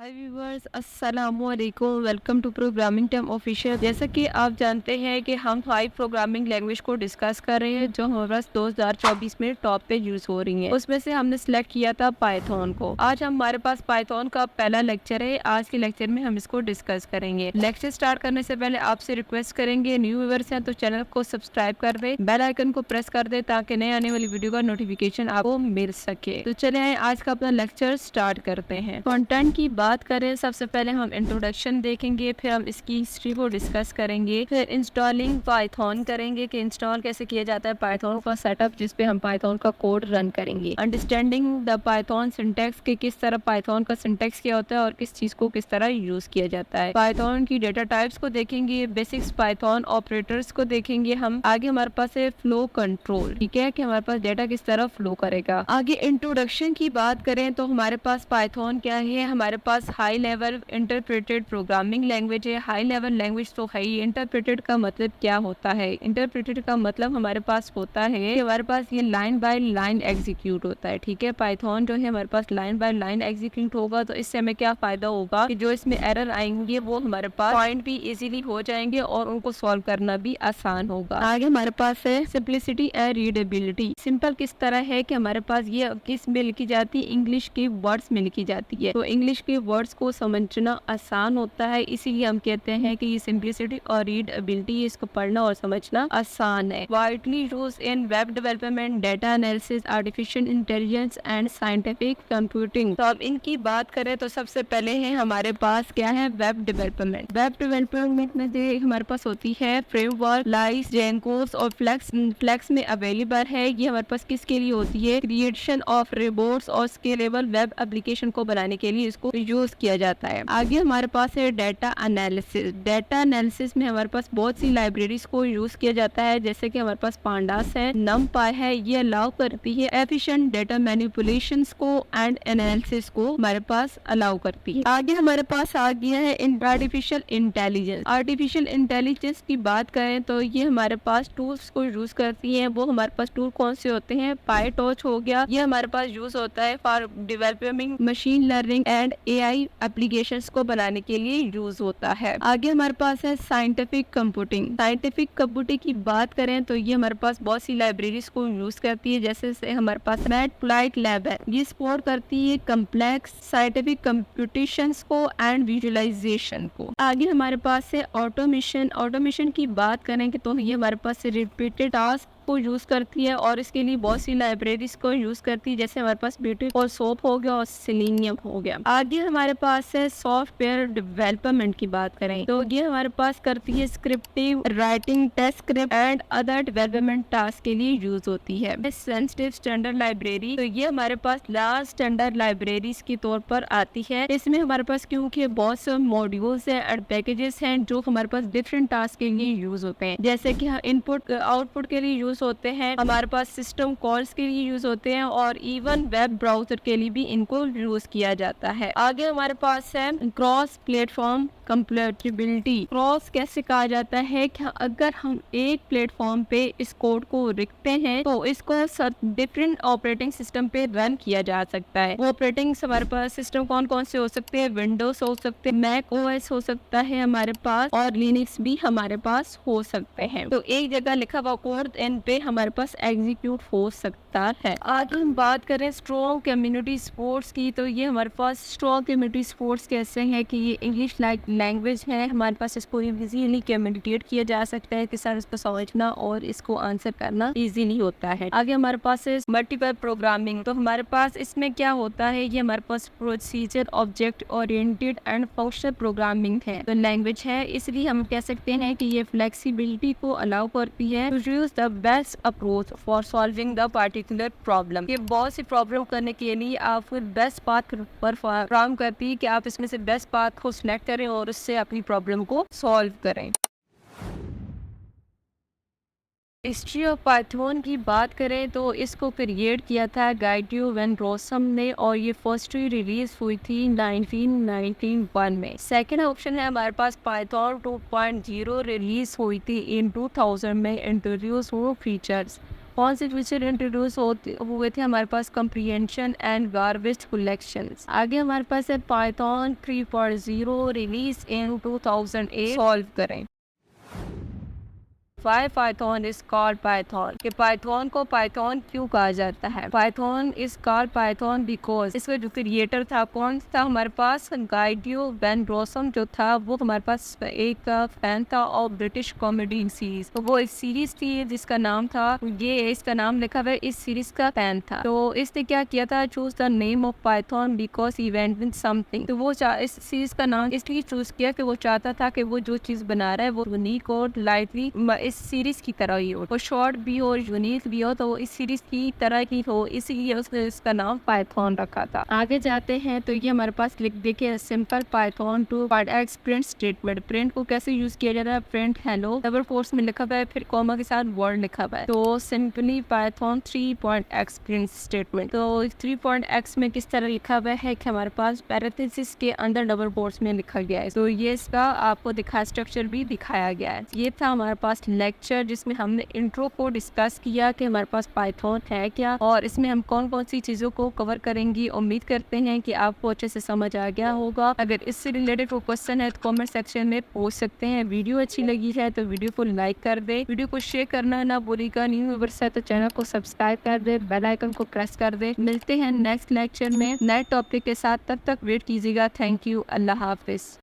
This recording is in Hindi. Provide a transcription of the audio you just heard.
हाय व्यूवर्स, अस्सलामु अलैकुम। Welcome to programming time official. जैसा कि आप जानते हैं कि हम 5 प्रोग्रामिंग लैंग्वेज को डिस्कस कर रहे हैं जो हमारे पास 2024 में टॉप पे यूज हो रही हैं। उसमें से हमने सिलेक्ट किया था पाइथन को। आज हमारे पास पाइथन का पहला लेक्चर है। आज के लेक्चर में हम इसको डिस्कस करेंगे। लेक्चर स्टार्ट करने से पहले आपसे रिक्वेस्ट करेंगे, न्यू व्यूवर्स हैं तो चैनल को सब्सक्राइब कर दे, बेल आइकन को प्रेस कर दे ताकि नए आने वाली वीडियो का नोटिफिकेशन आपको मिल सके। तो चले आज का अपना लेक्चर स्टार्ट करते हैं। कंटेंट की बात करें, सबसे पहले हम इंट्रोडक्शन देखेंगे, फिर हम इसकी हिस्ट्री को डिस्कस करेंगे, फिर इंस्टॉलिंग पाइथन करेंगे कि इंस्टॉल कैसे किया जाता है पाइथन का सेटअप जिस पे हम पाइथन का कोड रन करेंगे। अंडरस्टैंडिंग द पाइथन सिंटैक्स के किस तरह पाइथन का सिंटैक्स क्या होता है और किस चीज को किस तरह यूज किया जाता है। पाइथन की डेटा टाइप्स को देखेंगे, बेसिक्स पाइथन ऑपरेटर्स को देखेंगे हम। आगे हमारे पास है फ्लो कंट्रोल, ठीक है, कि हमारे पास डेटा किस तरह फ्लो करेगा। आगे इंट्रोडक्शन की बात करें तो हमारे पास पाइथन क्या है, हमारे पास high level interpreted programming language है। हाई लेवल लैंग्वेज तो है ही। इंटरप्रेटेड का मतलब क्या होता है? इंटरप्रेटेड का मतलब हमारे पास होता है कि हमारे पास ये लाइन बाय लाइन एग्जीक्यूट होता है, ठीक है। पाइथन जो है हमारे पास लाइन बाय लाइन एग्जीक्यूट होगा, तो इससे हमें क्या फायदा होगा कि जो इसमें एरर आएंगे वो हमारे पास पॉइंट भी इजीली हो जाएंगे और उनको सॉल्व करना भी आसान होगा। आगे हमारे पास है सिंप्लिसिटी एंड रीडेबिलिटी। सिंपल किस तरह है कि हमारे पास ये किस में लिखी जाती है, इंग्लिश के वर्ड्स में लिखी जाती है, तो इंग्लिश के वर्ड्स को समझना आसान होता है, इसीलिए हम कहते हैं कि ये सिंप्लिसिटी और रीडेबिलिटी, इसको पढ़ना और समझना आसान है। Widely used in web development, data analysis, artificial intelligence and scientific computing. तो अब इनकी बात करें तो सबसे पहले है हमारे पास क्या है, वेब डेवलपमेंट। वेब डेवलपमेंट में हमारे पास होती है फ्रेमवर्क, लाइस, जेनकोस और फ्लेक्स में अवेलेबल है। ये हमारे पास किसके लिए होती है, क्रिएशन ऑफ रोबोट्स और स्केलेबल वेब एप्लीकेशन को बनाने के लिए इसको यूज किया जाता है। आगे हमारे पास है डेटा एनालिसिस। डेटा एनालिसिस में हमारे पास बहुत सी लाइब्रेरीज को यूज किया जाता है, जैसे कि हमारे पास पांडास है, नमपाई है। ये अलाउ करती है एफिशिएंट डेटा मैनिपुलेशंस को एंड एनालिसिस को हमारे पास अलाउ करती है। आगे हमारे पास आ गया है आर्टिफिशियल इंटेलिजेंस। आर्टिफिशियल इंटेलिजेंस की बात करें तो ये हमारे पास टूल्स को यूज करती है। वो हमारे पास टूल कौन से होते हैं, पाईटॉर्च हो गया, ये हमारे पास यूज होता है for developing machine learning and AI applications को बनाने के लिए यूज होता है। आगे हमारे पास है साइंटिफिक कंप्यूटिंग। साइंटिफिक कंप्यूटिंग की बात करें तो ये हमारे पास बहुत सी लाइब्रेरीज को यूज करती है, जैसे हमारे पास मैटप्लाइट है, ये सपोर्ट करती है कम्प्लेक्स साइंटिफिक कंप्यूटेशंस को एंड विजुअलाइजेशन को। आगे हमारे पास है ऑटोमेशन। ऑटोमेशन की बात करेंगे तो ये हमारे पास रिपीटेड टास्क को यूज करती है और इसके लिए बहुत सी लाइब्रेरीज को यूज करती है, जैसे हमारे पास ब्यूटी और सोप हो गया और सिलेनियम हो गया। आगे हमारे पास है सॉफ्टवेयर डेवलपमेंट की बात करें तो ये हमारे पास करती है scripting, writing, test script and other development task के लिए यूज होती है। सेंसिटिव स्टैंडर्ड लाइब्रेरी, तो ये हमारे पास लार्ज स्टैंडर्ड लाइब्रेरीज के तौर पर आती है। इसमें हमारे पास क्योंकि बहुत से मॉड्यूल्स हैं एंड पैकेजेस हैं जो हमारे पास डिफरेंट टास्क के लिए यूज होते हैं, जैसे कि इनपुट आउटपुट के लिए यूज होते हैं, हमारे पास सिस्टम कॉल्स के लिए यूज होते हैं और इवन वेब ब्राउजर के लिए भी इनको यूज किया जाता है। आगे हमारे पास है क्रॉस प्लेटफॉर्म कंपैटिबिलिटी। क्रॉस कैसे कहा जाता है कि अगर हम एक प्लेटफॉर्म पे इस कोड को लिखते हैं तो इसको डिफरेंट ऑपरेटिंग सिस्टम पे रन किया जा सकता है। वो ऑपरेटिंग हमारे पास सिस्टम कौन कौन से हो सकते हैं, विंडोज हो सकते हैं, मैक ओएस हो सकता है हमारे पास, और लिनक्स भी हमारे पास हो सकते हैं। तो एक जगह लिखा हुआ कोड इन पे हमारे पास एग्जीक्यूट हो सकता है। आगे हम बात करें स्ट्रॉन्ग कम्युनिटी सपोर्ट्स की, तो ये हमारे पास स्ट्रॉन्ग कम्युनिटी सपोर्ट्स कैसे है कि ये इंग्लिश लाइक लैंग्वेज है, हमारे पास इसको इजीली कम्युनिकेट किया जा सकता है कि सर इसको समझना और इसको आंसर करना इजीली होता है। आगे हमारे पास है मल्टीपल प्रोग्रामिंग। तो हमारे पास इसमें क्या होता है, ये हमारे पास procedure object oriented and functional programming है तो लैंग्वेज है, इसलिए हम कह सकते हैं कि ये फ्लेक्सिबिलिटी को अलाउ करती है to use the best approach for solving the particular problem. ये बहुत सी प्रॉब्लम करने के लिए आपको बेस्ट पाथ पर फराहम करती है कि आप इसमें से बेस्ट पाथ को सिलेक्ट करें और उससे अपनी प्रॉब्लम को सॉल्व करें। हिस्ट्री ऑफ पाइथन की बात करें तो इसको क्रिएट किया था गाइडियो वेन रोसम ने और ये फर्स्ट रिलीज हुई थी 1991 में। सेकंड ऑप्शन है हमारे पास पाइथन 2.0 रिलीज हुई थी इन 2000 में। इंट्रोड्यूस हो फीचर्स कौन से फीचर इंट्रोड्यूस हुए थे हमारे पास? Comprehension and garbage collections. आगे हमारे पास है पाइथन 3.0 रिलीज इन 2008। सॉल्व करें। Why Python is called Python? कि पाइथन को पाइथन क्यों कहा जाता है? Python is called Python because इसका जो क्रिएटर था कौन था हमारे पास? गाइडियो वैन रोसम जो था वो हमारे पास एक फैन था और ब्रिटिश कॉमेडी सीरीज। तो वो एक सीरीज थी जिसका नाम था, ये इसका नाम लिखा हुआ है, इस सीरीज का फैन था। तो इसने क्या किया था? Choose the name of Python because he went with something. तो वो इस सीरीज का नाम इसलिए चूज किया कि वो चाहता था कि वो जो चीज बना रहा है वो यूनिक और लाइटली इस सीरीज की तरह ही हो, वो शॉर्ट भी हो, यूनिक भी हो, तो वो इस सीरीज की तरह ही हो, इसीलिए उसने इसका नाम पाइथन रखा था। आगे जाते हैं तो ये हमारे पास लिख देखिए simple Python to x print statement. Print को कैसे यूज किया जाता है? प्रिंट हेलो डबल कोट्स में लिखा हुआ है, फिर कॉमा के साथ वर्ड लिखा हुआ है। तो simply Python 3.x print statement. तो 3.x में किस तरह लिखा हुआ है कि हमारे पास पैरेंथेसिस के अंदर डबल कोट्स में लिखा गया है। तो ये इसका आपको स्ट्रक्चर भी दिखाया गया है। ये था हमारे पास लेक्चर जिसमें हमने इंट्रो को डिस्कस किया कि हमारे पास पाइथन है क्या और इसमें हम कौन कौन सी चीज़ों को कवर करेंगी। उम्मीद करते हैं कि आपको अच्छे से समझ आ गया होगा। अगर इससे रिलेटेड कोई क्वेश्चन है तो कमेंट सेक्शन में पूछ सकते हैं। वीडियो अच्छी लगी है तो वीडियो को लाइक कर दे, वीडियो को शेयर करना ना भूलिएगा। न्यू व्यूअर्स है तो चैनल को सब्सक्राइब कर दे, बेल आइकन को प्रेस कर दे। मिलते हैं नेक्स्ट लेक्चर में नए टॉपिक के साथ, तब तक वेट कीजिएगा। Thank you, Allah Hafiz.